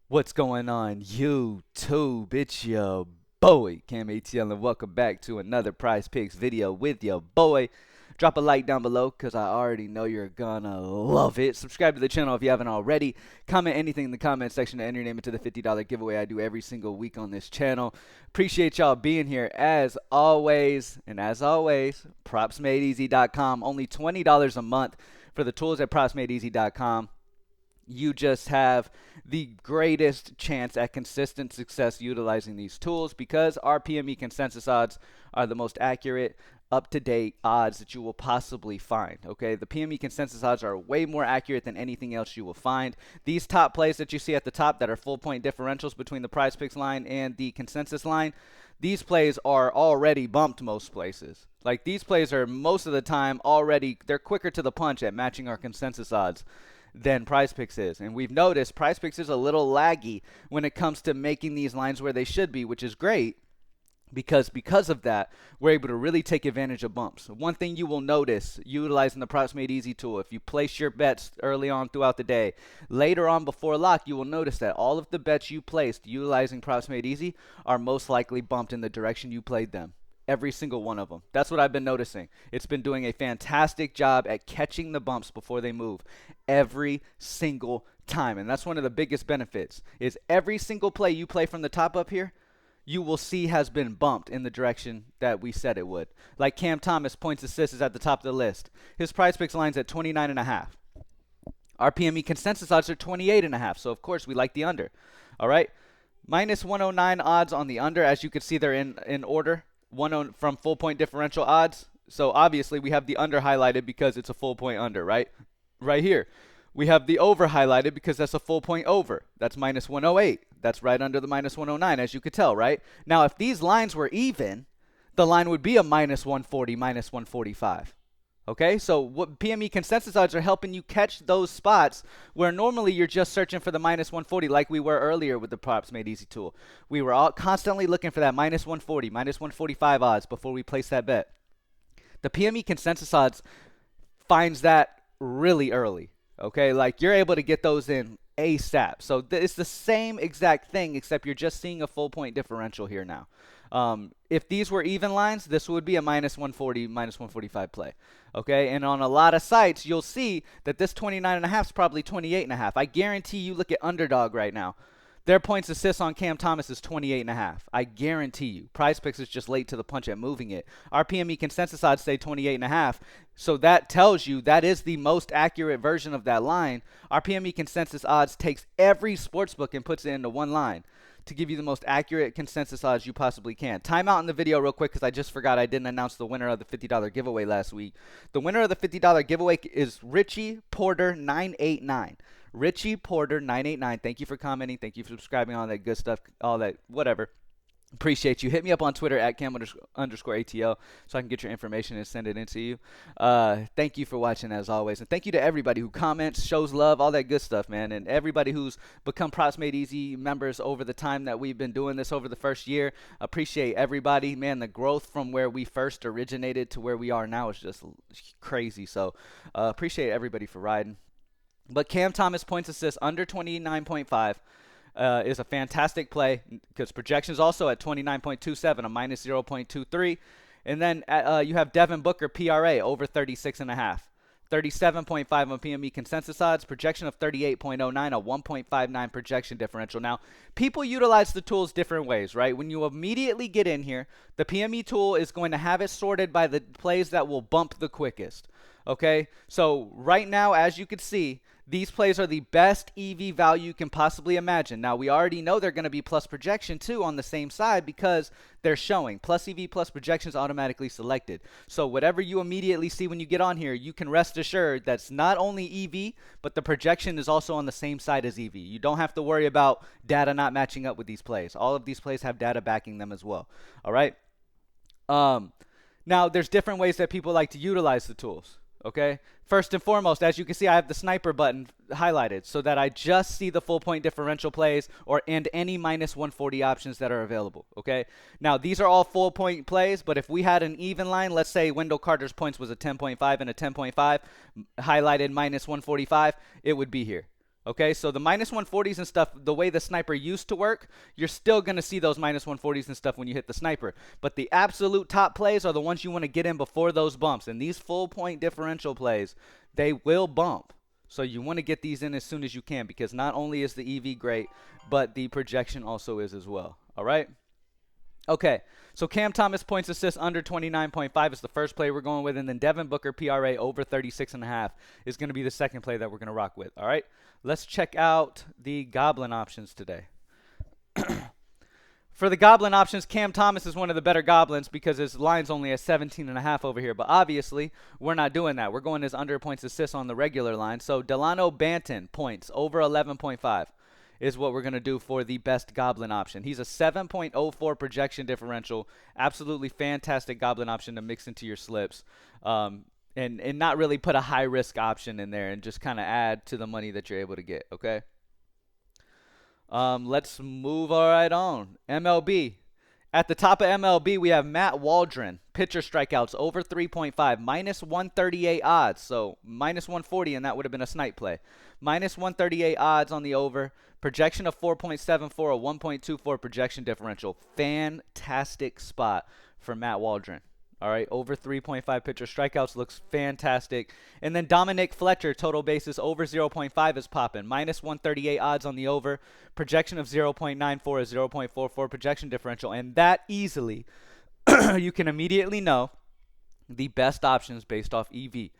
What's going on, YouTube? It's your boy, CamATL, and welcome back to another Prize Picks video with your boy. Drop a like down below because I already know you're gonna love it. Subscribe to the channel if you haven't already. Comment anything in the comment section to enter your name into the $50 giveaway I do every single week on this channel. Appreciate y'all being here as always. And as always, propsmadeeasy.com. Only $20 a month for the tools at propsmadeeasy.com. You just have the greatest chance at consistent success utilizing these tools because our PME consensus odds are the most accurate, up-to-date odds that you will possibly find. Okay, the PME consensus odds are way more accurate than anything else you will find. These top plays that you see at the top that are full point differentials between the prize picks line and the consensus line, these plays are already bumped most places. Like, these plays are most of the time already, they're quicker to the punch at matching our consensus odds than Prizepicks is. And we've noticed Prizepicks is a little laggy when it comes to making these lines where they should be, which is great because of that, we're able to really take advantage of bumps. One thing you will notice utilizing the Props Made Easy tool, if you place your bets early on throughout the day, later on before lock, you will notice that all of the bets you placed utilizing Props Made Easy are most likely bumped in the direction you played them. Every single one of them. That's what I've been noticing. It's been doing a fantastic job at catching the bumps before they move every single time. And that's one of the biggest benefits is every single play you play from the top up here, you will see has been bumped in the direction that we said it would. Like Cam Thomas points assists is at the top of the list. His prize picks line's at 29.5. Our PME consensus odds are 28.5. So of course we like the under. All right. Minus 109 odds on the under. As you can see, they're in order. From full point differential odds. So obviously we have the under highlighted because it's a full point under, right? Right here. We have the over highlighted because that's a full point over. That's minus 108. That's right under the minus 109, as you could tell, right? Now, if these lines were even, the line would be a minus 140, minus 145. Okay, so what PME consensus odds are helping you catch those spots where normally you're just searching for the minus 140 like we were earlier with the Props Made Easy tool. We were all constantly looking for that minus 140, minus 145 odds before we place that bet. The PME consensus odds finds that really early. Okay, like you're able to get those in ASAP. So it's the same exact thing, except you're just seeing a full point differential here now. If these were even lines, this would be a minus 140, minus 145 play. Okay, and on a lot of sites, you'll see that this 29.5 is probably 28.5. I guarantee you look at Underdog right now. Their points assists on Cam Thomas is 28.5. I guarantee you. Prizepicks is just late to the punch at moving it. Our PME consensus odds say 28.5. So that tells you that is the most accurate version of that line. Our PME consensus odds takes every sportsbook and puts it into one line to give you the most accurate consensus odds you possibly can. Time out in the video real quick because I just forgot I didn't announce the winner of the $50 giveaway last week. The winner of the $50 giveaway is Richie Porter 989. Richie Porter 989. Thank you for commenting. Thank you for subscribing. All that good stuff. All that whatever. Appreciate you. Hit me up on Twitter at cam_ATL so I can get your information and send it in to you. Thank you for watching as always. And thank you to everybody who comments, shows love, all that good stuff, man. And everybody who's become Props Made Easy members over the time that we've been doing this over the first year. Appreciate everybody. Man, the growth from where we first originated to where we are now is just crazy. So appreciate everybody for riding. But Cam Thomas points assists under 29.5. Is a fantastic play because projections also at 29.27, a minus 0.23. And then you have Devin Booker PRA over 36.5. 37.5 on PME consensus odds, projection of 38.09, a 1.59 projection differential. Now, people utilize the tools different ways, right? When you immediately get in here, the PME tool is going to have it sorted by the plays that will bump the quickest. Okay, so right now, as you can see, these plays are the best EV value you can possibly imagine. Now, we already know they're going to be plus projection too on the same side because they're showing plus EV plus projections automatically selected. So whatever you immediately see when you get on here, you can rest assured that's not only EV, but the projection is also on the same side as EV. You don't have to worry about data not matching up with these plays. All of these plays have data backing them as well. All right. Now, there's different ways that people like to utilize the tools. Okay, first and foremost, as you can see, I have the sniper button highlighted so that I just see the full point differential plays and any minus 140 options that are available. Okay, now these are all full point plays, but if we had an even line, let's say Wendell Carter's points was a 10.5 and a 10.5 highlighted minus 145, it would be here. Okay, so the minus 140s and stuff, the way the sniper used to work, you're still going to see those minus 140s and stuff when you hit the sniper. But the absolute top plays are the ones you want to get in before those bumps. And these full point differential plays, they will bump. So you want to get these in as soon as you can, because not only is the EV great, but the projection also is as well. All right? Okay, so Cam Thomas points assists under 29.5 is the first play we're going with, and then Devin Booker PRA over 36.5 is going to be the second play that we're going to rock with. All right, let's check out the Goblin options today. For the Goblin options, Cam Thomas is one of the better Goblins because his line's only at 17.5 over here. But obviously, we're not doing that. We're going as under points assists on the regular line. So Delano Banton points over 11.5 is what we're going to do for the best Goblin option. He's a 7.04 projection differential. Absolutely fantastic Goblin option to mix into your slips. And not really put a high-risk option in there and just kind of add to the money that you're able to get, okay? Let's move right on. MLB. At the top of MLB, we have Matt Waldron. Pitcher strikeouts over 3.5. Minus 138 odds. So minus 140, and that would have been a snipe play. Minus 138 odds on the over. Projection of 4.74, a 1.24 projection differential. Fantastic spot for Matt Waldron. All right, over 3.5 pitcher strikeouts looks fantastic. And then Dominic Fletcher, total bases over 0.5 is popping. Minus 138 odds on the over. Projection of 0.94, a 0.44 projection differential. And that easily, you can immediately know the best options based off EV.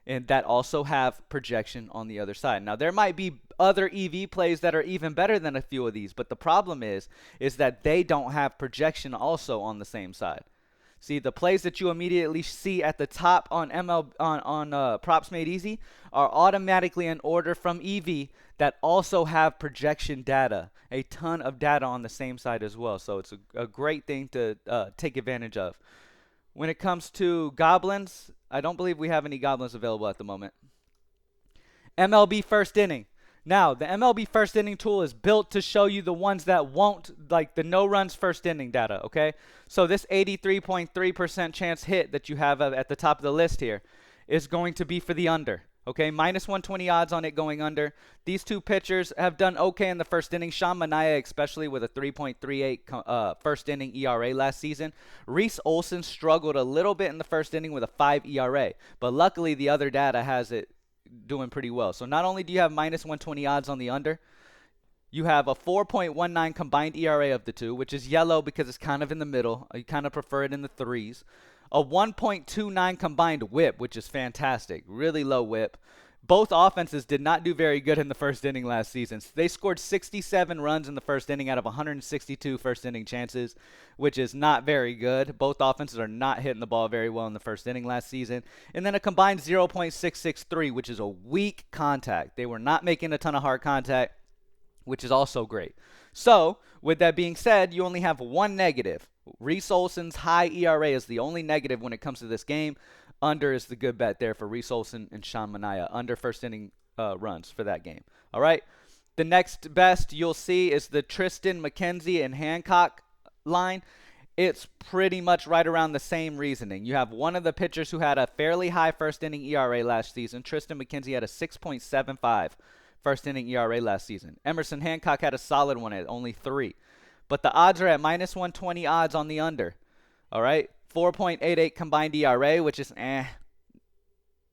And that also have projection on the other side. Now, there might be other EV plays that are even better than a few of these. But the problem is that they don't have projection also on the same side. See, the plays that you immediately see at the top on Props Made Easy are automatically in order from EV that also have projection data, a ton of data on the same side as well. So it's a great thing to take advantage of. When it comes to Goblins, I don't believe we have any Goblins available at the moment. MLB first inning. Now, the MLB first inning tool is built to show you the ones that won't, like the no runs first inning data, okay? So this 83.3% chance hit that you have at the top of the list here is going to be for the under, okay? Minus 120 odds on it going under. These two pitchers have done okay in the first inning. Sean Manaea, especially with a 3.38 first inning ERA last season. Reese Olson struggled a little bit in the first inning with a 5 ERA, but luckily the other data has it doing pretty well. So not only do you have minus 120 odds on the under, you have a 4.19 combined ERA of the two, which is yellow because it's kind of in the middle. You kind of prefer it in the threes. A 1.29 combined whip, which is fantastic. Really low whip. Both offenses did not do very good in the first inning last season. They scored 67 runs in the first inning out of 162 first inning chances, which is not very good. Both offenses are not hitting the ball very well in the first inning last season. And then a combined 0.663, which is a weak contact. They were not making a ton of hard contact, which is also great. So, with that being said, you only have one negative. Reese Olson's high ERA is the only negative when it comes to this game. Under is the good bet there for Reese Olson and Sean Manaea. Under first inning runs for that game. All right. The next best you'll see is the Tristan McKenzie and Hancock line. It's pretty much right around the same reasoning. You have one of the pitchers who had a fairly high first inning ERA last season. Tristan McKenzie had a 6.75 first inning ERA last season. Emerson Hancock had a solid one at only 3. But the odds are at minus 120 odds on the under. All right. 4.88 combined ERA, which is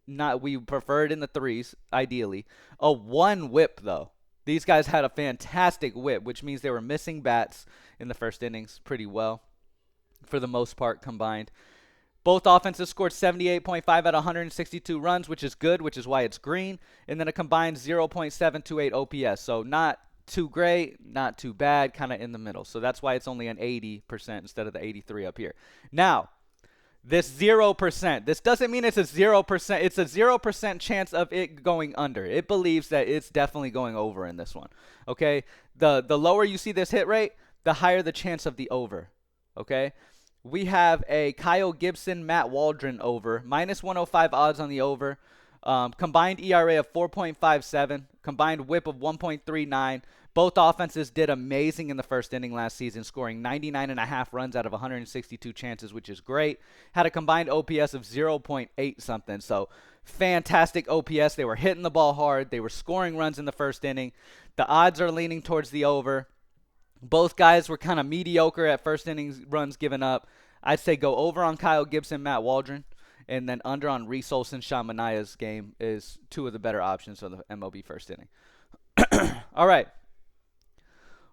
not, we prefer it in the threes, ideally. A 1 whip, though. These guys had a fantastic whip, which means they were missing bats in the first innings pretty well, for the most part combined. Both offenses scored 78.5 out of 162 runs, which is good, which is why it's green. And then a combined 0.728 OPS. So not too great, not too bad, kind of in the middle. So that's why it's only an 80% instead of the 83 up here. Now, this 0%, this doesn't mean it's a 0%. It's a 0% chance of it going under. It believes that it's definitely going over in this one. Okay? The lower you see this hit rate, the higher the chance of the over. Okay? We have a Kyle Gibson, Matt Waldron over. Minus 105 odds on the over. Combined ERA of 4.57. Combined whip of 1.39. Both offenses did amazing in the first inning last season, scoring 99.5 runs out of 162 chances, which is great. Had a combined OPS of 0.8 something, so fantastic OPS. They were hitting the ball hard. They were scoring runs in the first inning. The odds are leaning towards the over. Both guys were kind of mediocre at first innings runs given up. I'd say go over on Kyle Gibson, Matt Waldron, and then under on Reese Olson, Sean Manaya's game is two of the better options for the MLB first inning. All right.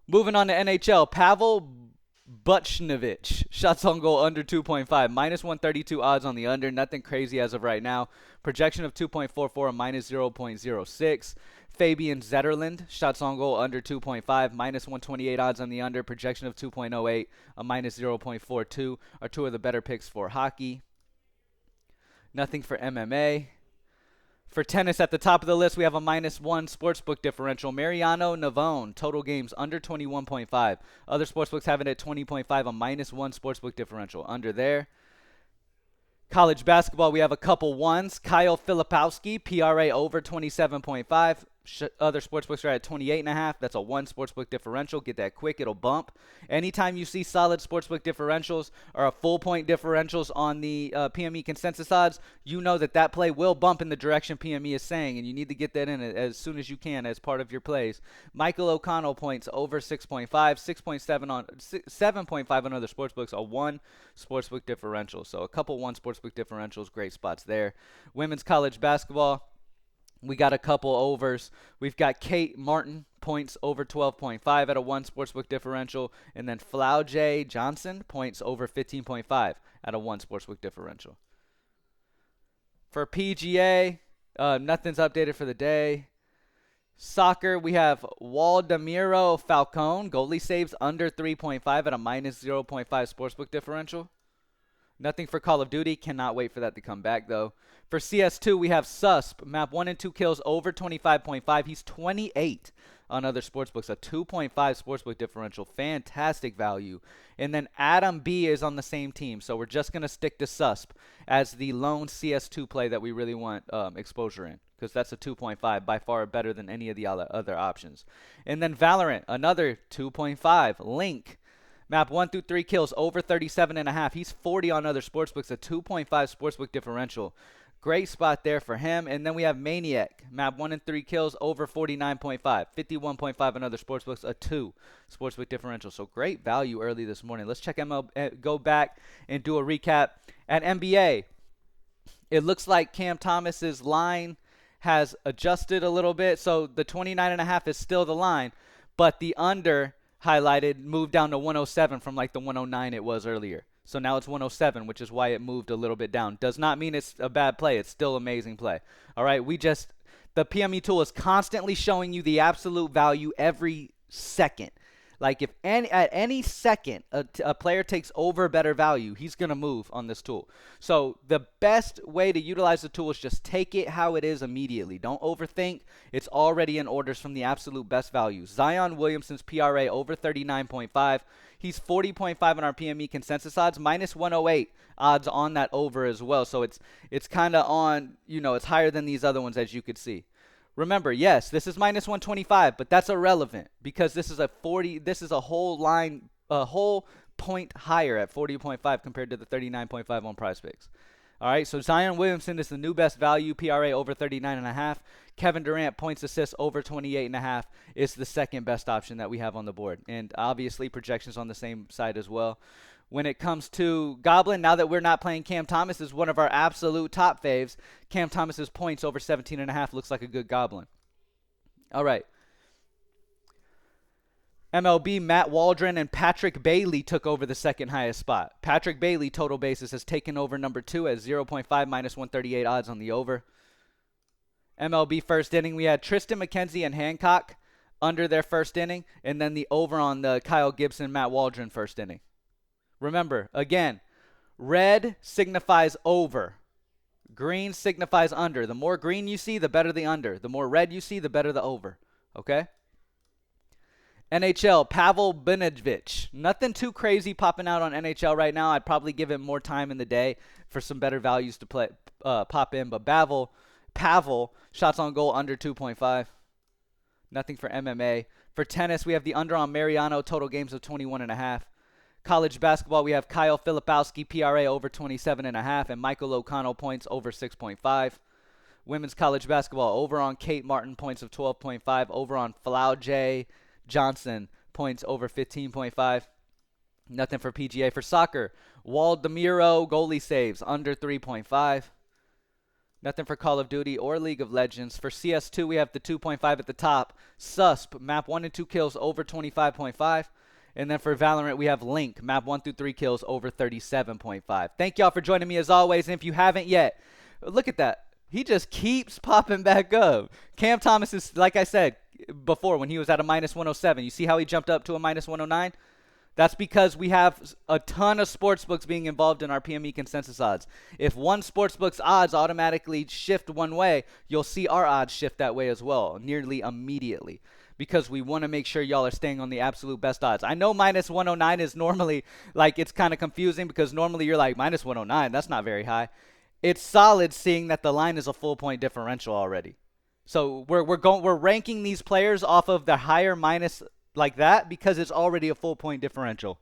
Moving on to NHL. Pavel Buchnevich, shots on goal under 2.5, minus 132 odds on the under. Nothing crazy as of right now. Projection of 2.44, a minus 0.06. Fabian Zetterlund, shots on goal under 2.5, minus 128 odds on the under. Projection of 2.08, a minus 0.42 are two of the better picks for hockey. Nothing for MMA. For tennis, at the top of the list, we have a -1 sportsbook differential. Mariano Navone, total games under 21.5. Other sportsbooks have it at 20.5, a -1 sportsbook differential. Under there. College basketball, we have a couple ones. Kyle Filipowski, PRA over 27.5. Other sportsbooks are at 28.5. That's a 1 sportsbook differential. Get that quick. It'll bump. Anytime you see solid sportsbook differentials or a full point differentials on the PME consensus odds, you know that that play will bump in the direction PME is saying, and you need to get that in as soon as you can as part of your plays. Michael O'Connell points over 6.5, 6.7 on 7.5 on other sportsbooks, a 1 sportsbook differential. So a couple 1 sportsbook differentials, great spots there. Women's college basketball. We got a couple overs. We've got Kate Martin, points over 12.5 at a 1 sportsbook differential. And then Flaujae Johnson, points over 15.5 at a 1 sportsbook differential. For PGA, nothing's updated for the day. Soccer, we have Waldemiro Falcone, goalie saves under 3.5 at a -0.5 sportsbook differential. Nothing for Call of Duty. Cannot wait for that to come back, though. For CS2, we have Susp. Map 1 and 2 kills over 25.5. He's 28 on other sportsbooks. A 2.5 sportsbook differential. Fantastic value. And then Adam B is on the same team. So we're just going to stick to Susp as the lone CS2 play that we really want exposure in, because that's a 2.5, by far better than any of the other options. And then Valorant, another 2.5. Link. Map 1 through 3 kills over 37.5. He's 40 on other sportsbooks, a 2.5 sportsbook differential. Great spot there for him. And then we have Maniac. Map 1 and 3 kills over 49.5. 51.5 on other sportsbooks, a 2 sportsbook differential. So great value early this morning. Let's check go back and do a recap. At NBA, it looks like Cam Thomas's line has adjusted a little bit. So the 29.5 is still the line, but the under highlighted moved down to 107 from like the 109 it was earlier. So now it's 107, which is why it moved a little bit down. Does not mean it's a bad play. It's still amazing play. All right, the PME tool is constantly showing you the absolute value every second. Like if at any second a player takes over better value, he's going to move on this tool. So the best way to utilize the tool is just take it how it is immediately. Don't overthink. It's already in orders from the absolute best values. Zion Williamson's PRA over 39.5. He's 40.5 on our PME consensus odds, minus 108 odds on that over as well. So it's kind of on, it's higher than these other ones, as you could see. Remember, yes, this is minus 125, but that's irrelevant because this is a whole point higher at 40.5 compared to the 39.5 on Prizepicks. All right, so Zion Williamson is the new best value, PRA over 39.5. Kevin Durant, points assists over 28.5 is the second best option that we have on the board. And obviously projections on the same side as well. When it comes to Goblin, now that we're not playing Cam Thomas, is one of our absolute top faves. Cam Thomas's points over 17.5 looks like a good Goblin. All right. MLB, Matt Waldron and Patrick Bailey took over the second highest spot. Patrick Bailey, total basis, has taken over number 2 at 0.5 minus 138 odds on the over. MLB first inning, we had Tristan McKenzie and Hancock under their first inning, and then the over on the Kyle Gibson, Matt Waldron first inning. Remember, again, red signifies over. Green signifies under. The more green you see, the better the under. The more red you see, the better the over. Okay? NHL, Pavel Buchnevich. Nothing too crazy popping out on NHL right now. I'd probably give it more time in the day for some better values to pop in. But Pavel, shots on goal under 2.5. Nothing for MMA. For tennis, we have the under on Mariano, total games of 21.5. College basketball, we have Kyle Filipowski, PRA over 27.5, and Michael O'Connell points over 6.5. Women's college basketball, over on Kate Martin, points of 12.5. Over on Flau J. Johnson, points over 15.5. Nothing for PGA. For soccer, Waldemiro, goalie saves, under 3.5. Nothing for Call of Duty or League of Legends. For CS2, we have the 2.5 at the top. Susp, map 1 and 2 kills, over 25.5. And then for Valorant, we have Link, map 1 through 3 kills, over 37.5. Thank y'all for joining me as always. And if you haven't yet, look at that. He just keeps popping back up. Cam Thomas is, like I said before, when he was at a minus 107. You see how he jumped up to a minus 109? That's because we have a ton of sportsbooks being involved in our PME consensus odds. If one sportsbook's odds automatically shift one way, you'll see our odds shift that way as well, nearly immediately, because we want to make sure y'all are staying on the absolute best odds. I know minus 109 is normally, like, it's kind of confusing because normally you're like, minus 109, that's not very high. It's solid seeing that the line is a full point differential already. So we're ranking these players off of the higher minus like that because it's already a full point differential.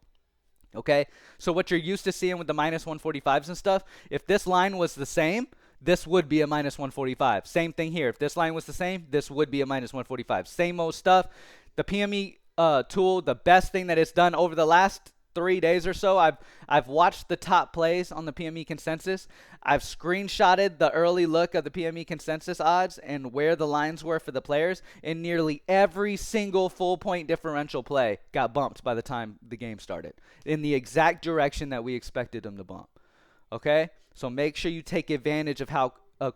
Okay? So what you're used to seeing with the minus 145s and stuff, if this line was the same, this would be a minus 145. Same thing here. If this line was the same, this would be a minus 145. Same old stuff. The PME tool, the best thing that it's done over the last 3 days or so, I've watched the top plays on the PME consensus. I've screenshotted the early look of the PME consensus odds and where the lines were for the players, and nearly every single full point differential play got bumped by the time the game started in the exact direction that we expected them to bump. Okay? So make sure you take advantage of how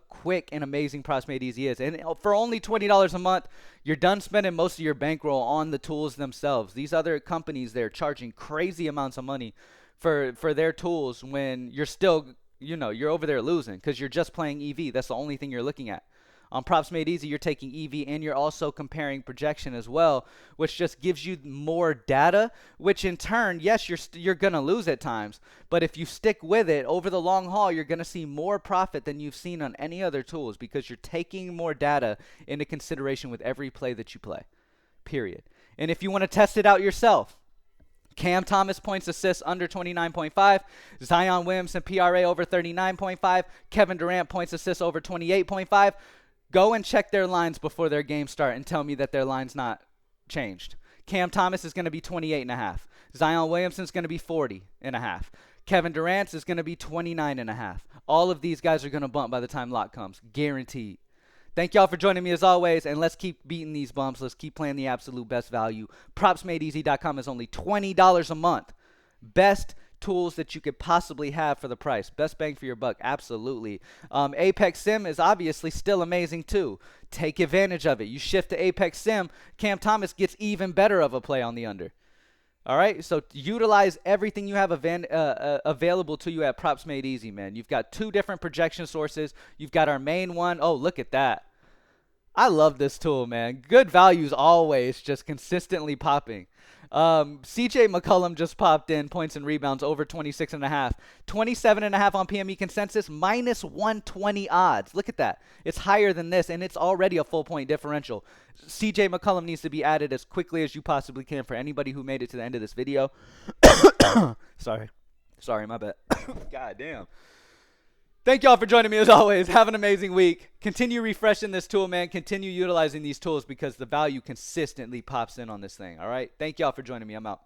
quick and amazing Props Made Easy is. And for only $20 a month, you're done spending most of your bankroll on the tools themselves. These other companies, they're charging crazy amounts of money for their tools when you're still, you're over there losing because you're just playing EV. That's the only thing you're looking at. On Props Made Easy, you're taking EV and you're also comparing projection as well, which just gives you more data, which in turn, yes, you're going to lose at times. But if you stick with it over the long haul, you're going to see more profit than you've seen on any other tools because you're taking more data into consideration with every play that you play, period. And if you want to test it out yourself, Cam Thomas points assists under 29.5. Zion Williamson PRA over 39.5. Kevin Durant points assists over 28.5. Go and check their lines before their games start and tell me that their line's not changed. Cam Thomas is going to be 28.5. Zion Williamson is going to be 40.5. Kevin Durant is going to be 29.5. All of these guys are going to bump by the time lock comes. Guaranteed. Thank y'all for joining me as always, and let's keep beating these bumps. Let's keep playing the absolute best value. PropsMadeEasy.com is only $20 a month. Best tools that you could possibly have for the price. Best bang for your buck, absolutely. Apex Sim is obviously still amazing too. Take advantage of it. You shift to Apex Sim, Cam Thomas gets even better of a play on the under. All right, so utilize everything you have available to you at Props Made Easy, man. You've got 2 different projection sources. You've got our main one. Oh, look at that. I love this tool, man. Good values always, just consistently popping. CJ McCollum just popped in, points and rebounds over 26.5. 27.5 on PME consensus, minus 120 odds. Look at that. It's higher than this, and it's already a full point differential. CJ McCollum needs to be added as quickly as you possibly can for anybody who made it to the end of this video. Sorry, my bad. God damn. Thank y'all for joining me as always. Have an amazing week. Continue refreshing this tool, man. Continue utilizing these tools because the value consistently pops in on this thing, all right? Thank y'all for joining me. I'm out.